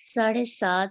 7.5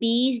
20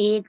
1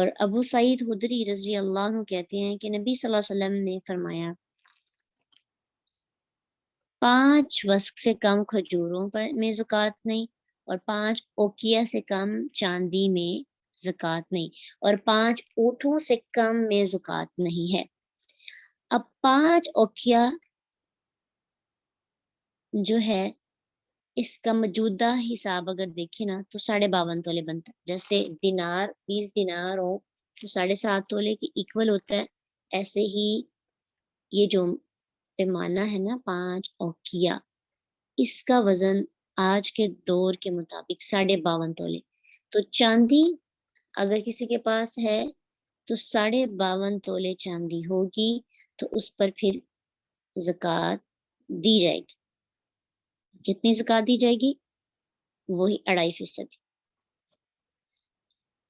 اور ابو سعید خدری رضی اللہ عنہ کہتے ہیں کہ نبی صلی اللہ علیہ وسلم نے فرمایا 5 وسق سے کم کھجوروں پر میں زکوٰۃ نہیں، اور 5 اوکیا سے کم چاندی میں زکوٰۃ نہیں، اور 5 اونٹوں سے کم میں زکوٰۃ نہیں ہے۔ اب 5 اوکیا جو ہے اس کا موجودہ حساب اگر دیکھیں نا تو 52.5 تولے بنتا ہے۔ جیسے دینار 20 دینار ہو تو 7.5 تولے کے ایکول ہوتا ہے، ایسے ہی یہ جو پیمانہ ہے نا 5 اوکیا، اس کا وزن آج کے دور کے مطابق 52.5 تولے۔ تو چاندی اگر کسی کے پاس ہے تو 52.5 تولے چاندی ہوگی تو اس پر پھر زکوٰۃ دی جائے گی۔ کتنی زکوٰۃ دی جائے گی؟ وہی 2.5%۔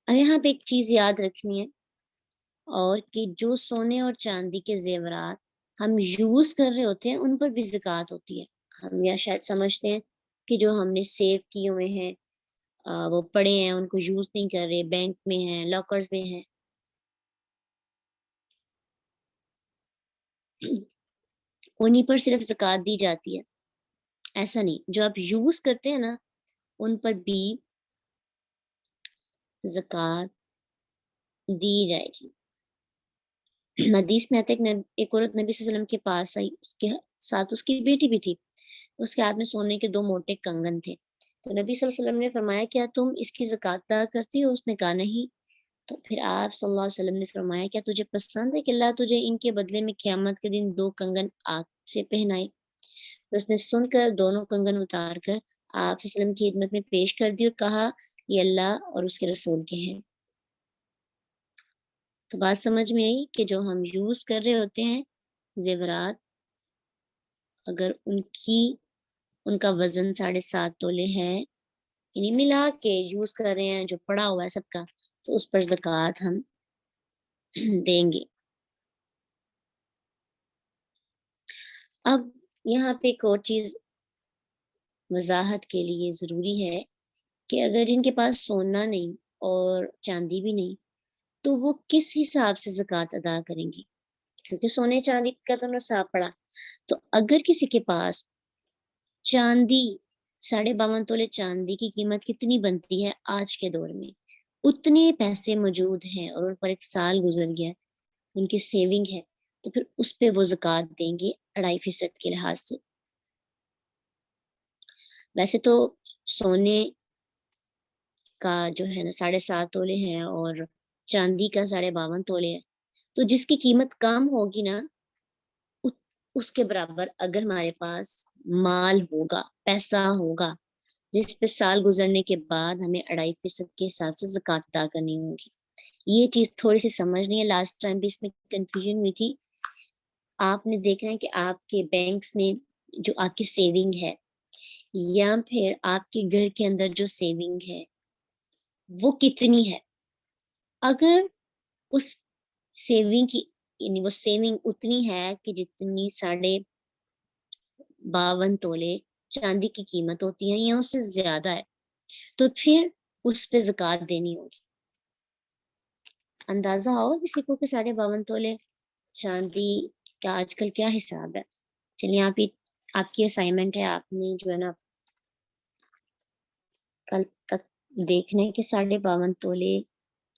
اب یہاں پہ ایک چیز یاد رکھنی ہے، اور کہ جو سونے اور چاندی کے زیورات ہم یوز کر رہے ہوتے ہیں ان پر بھی زکوٰۃ ہوتی ہے۔ ہم یا شاید سمجھتے ہیں کہ جو ہم نے سیو کیے ہوئے ہیں وہ پڑے ہیں، ان کو یوز نہیں کر رہے، بینک میں ہیں، لاکرز میں ہیں، انہی پر صرف زکوٰۃ دی جاتی ہے۔ ایسا نہیں، جو آپ یوز کرتے ہیں نا ان پر بھی زکوٰۃ دی جائے گی۔ حدیث میں آتا ہے کہ ایک عورت نبی صلی اللہ علیہ وسلم کے پاس آئی، اس کے ساتھ اس کی بیٹی بھی تھی، اس کے ہاتھ میں سونے کے 2 موٹے کنگن تھے۔ تو نبی صلی اللہ علیہ وسلم نے فرمایا کیا تم اس کی زکوٰۃ ادا کرتی ہو؟ اس نے کہا نہیں۔ تو پھر آپ صلی اللہ علیہ وسلم نے فرمایا کیا تجھے پسند ہے کہ اللہ تجھے ان کے بدلے میں قیامت کے دن 2 کنگن آگ سے پہنائے؟ تو اس نے سن کر دونوں کنگن اتار کر آپ صلی اللہ علیہ وسلم کی خدمت میں پیش کر دی اور کہا یہ اللہ اور اس کے رسول کے ہیں۔ تو بات سمجھ میں آئی کہ جو ہم یوز کر رہے ہوتے ہیں زیورات، اگر ان کا وزن 7.5 تولے ہے، یعنی ملا کے یوز کر رہے ہیں، جو پڑا ہوا ہے سب کا، تو اس پر زکوٰۃ ہم دیں گے۔ اب یہاں پہ ایک اور چیز وضاحت کے لیے ضروری ہے کہ اگر جن کے پاس سونا نہیں اور چاندی بھی نہیں تو وہ کس حساب سے زکوٰۃ ادا کریں گی، کیونکہ سونے چاندی کا تو نصاب پڑا۔ تو اگر کسی کے پاس چاندی 52.5 تولے چاندی کی قیمت کتنی بنتی ہے آج کے دور میں، اتنے پیسے موجود ہیں اور ان پر 1 سال گزر گیا ہے، ان کی سیونگ ہے، تو پھر اس پہ وہ زکوٰۃ دیں گے 2.5% کے لحاظ سے۔ ویسے تو سونے کا جو ہے نا 7.5 تولے ہے اور چاندی کا 52.5 تولے ہے، تو جس کی قیمت کم ہوگی نا اس کے برابر اگر ہمارے پاس مال ہوگا، پیسہ ہوگا، جس پہ سال گزرنے کے بعد ہمیں 2.5% کے حساب سے زکوٰۃ ادا کرنی ہوگی۔ یہ چیز تھوڑی سی سمجھنی ہے، لاسٹ ٹائم بھی اس میں کنفیوژن ہوئی تھی۔ آپ نے دیکھنا ہے کہ آپ کے بینکس میں جو آپ کی سیونگ ہے یا پھر آپ کے گھر کے اندر جو سیونگ ہے وہ کتنی ہے۔ اگر اس سیونگ کی یعنی وہ سیونگ اتنی ہے کہ جتنی 52.5 تولے چاندی کی قیمت ہوتی ہے یا اس سے زیادہ ہے، تو پھر اس پہ زکوٰۃ دینی ہوگی۔ اندازہ ہو کسی کو کہ 52.5 تولے چاندی کا آج کل کیا حساب ہے؟ چلیے آپ کی اسائنمنٹ ہے، آپ نے جو ہے نا کل تک دیکھنے کے 52.5 تولے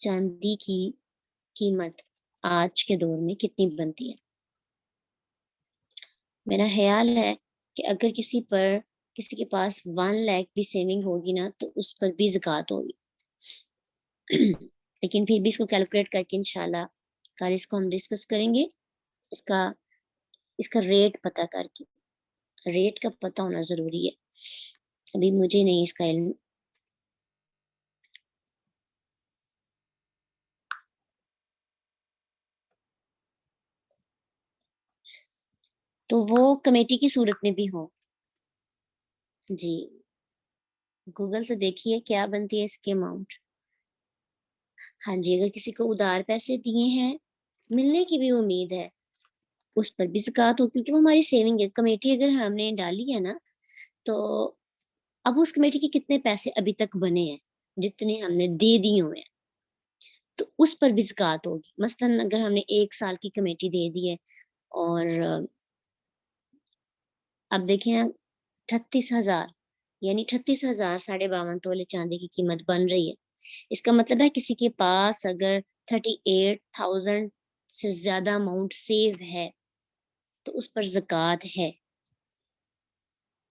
چاندی کی قیمت آج کے دور میں کتنی بنتی ہے۔ میرا خیال ہے کہ اگر کسی کے پاس 1 لاکھ بھی سیونگ ہوگی نا تو اس پر بھی زکوٰۃ ہوگی، لیکن پھر بھی اس کو کیلکولیٹ کر کے انشاءاللہ کل اس کو ہم ڈسکس کریں گے۔ اس کا ریٹ پتہ کر کے، ریٹ کا پتہ ہونا ضروری ہے، ابھی مجھے نہیں اس کا علم۔ تو وہ کمیٹی کی صورت میں بھی ہو جی، گوگل سے دیکھیے کیا بنتی ہے اس کی اماؤنٹ۔ ہاں جی، اگر کسی کو ادھار پیسے دیے ہیں، ملنے کی بھی امید ہے، اس پر بھی زکوٰۃ ہو، کیونکہ وہ ہماری سیونگ ہے۔ کمیٹی اگر ہم نے ڈالی ہے نا تو اب اس کمیٹی کے کتنے پیسے ابھی تک بنے ہیں، جتنے ہم نے دے دیے ہوئے ہیں، تو اس پر بھی زکوٰۃ ہوگی. مثلاً اگر ہم نے 1 سال کی کمیٹی دے دی ہے اور اب دیکھیں 38,000 یعنی 38,000 52 تولے چاندی کی قیمت بن رہی ہے. اس کا مطلب ہے کسی کے پاس اگر 38,000 سے زیادہ اماؤنٹ سیو ہے تو اس پر زکوٰۃ ہے.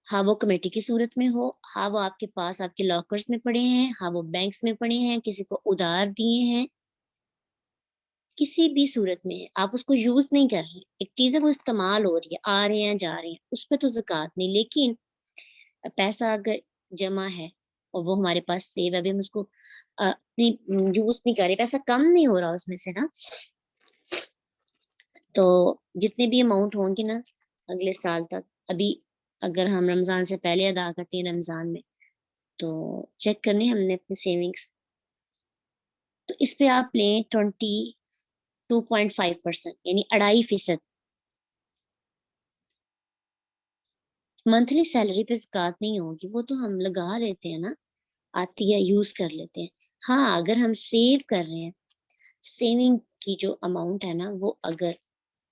ہاں وہ کمیٹی کی صورت میں ہو، ہاں وہ آپ کے پاس آپ کے لاکرز میں پڑے ہیں، ہاں وہ بینکس میں پڑے ہیں، کسی کو ادھار دیے ہیں، کسی بھی صورت میں ہے، آپ اس کو یوز نہیں کر رہے. ایک چیز ہے وہ استعمال ہو رہی ہے، آ رہے ہیں جا رہے ہیں، اس پہ تو زکوٰۃ نہیں. لیکن پیسہ اگر جمع ہے اور وہ ہمارے پاس سیو ہے، ابھی ہم اس کو اپنی یوز نہیں کر رہے، پیسہ کم نہیں ہو رہا اس میں سے نا، تو جتنے بھی اماؤنٹ ہوں گے نا اگلے سال تک، ابھی اگر ہم رمضان سے پہلے ادا کرتے ہیں رمضان میں، تو چیک کرنے ہم نے اپنی سیونگس، تو اس پہ آپ لیں 22.5% یعنی 2.5%. منتھلی سیلری پہ زکوٰۃ نہیں ہوگی، وہ تو ہم لگا لیتے ہیں نا، آتی ہے یوز کر لیتے ہیں. ہاں اگر ہم سیو کر رہے ہیں، سیونگ کی جو اماؤنٹ ہے نا وہ اگر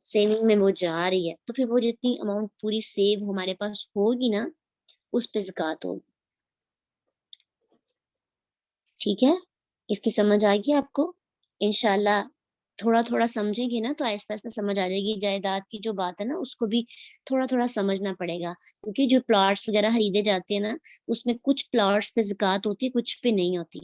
سیونگ میں وہ جا رہی ہے تو پھر وہ جتنی اماؤنٹ پوری سیو ہمارے پاس ہوگی نا اس پہ زکوٰۃ ہوگی. ٹھیک ہے، اس کی سمجھ آئے گی آپ کو انشاءاللہ. تھوڑا تھوڑا سمجھیں گے نا تو آہستہ آہستہ سمجھ آ جائے گی. جائیداد کی جو بات ہے نا اس کو بھی تھوڑا تھوڑا سمجھنا پڑے گا، کیونکہ جو پلاٹس وغیرہ خریدے جاتے ہیں نا اس میں کچھ پلاٹس پہ زکوٰۃ ہوتی ہے، کچھ پہ نہیں ہوتی.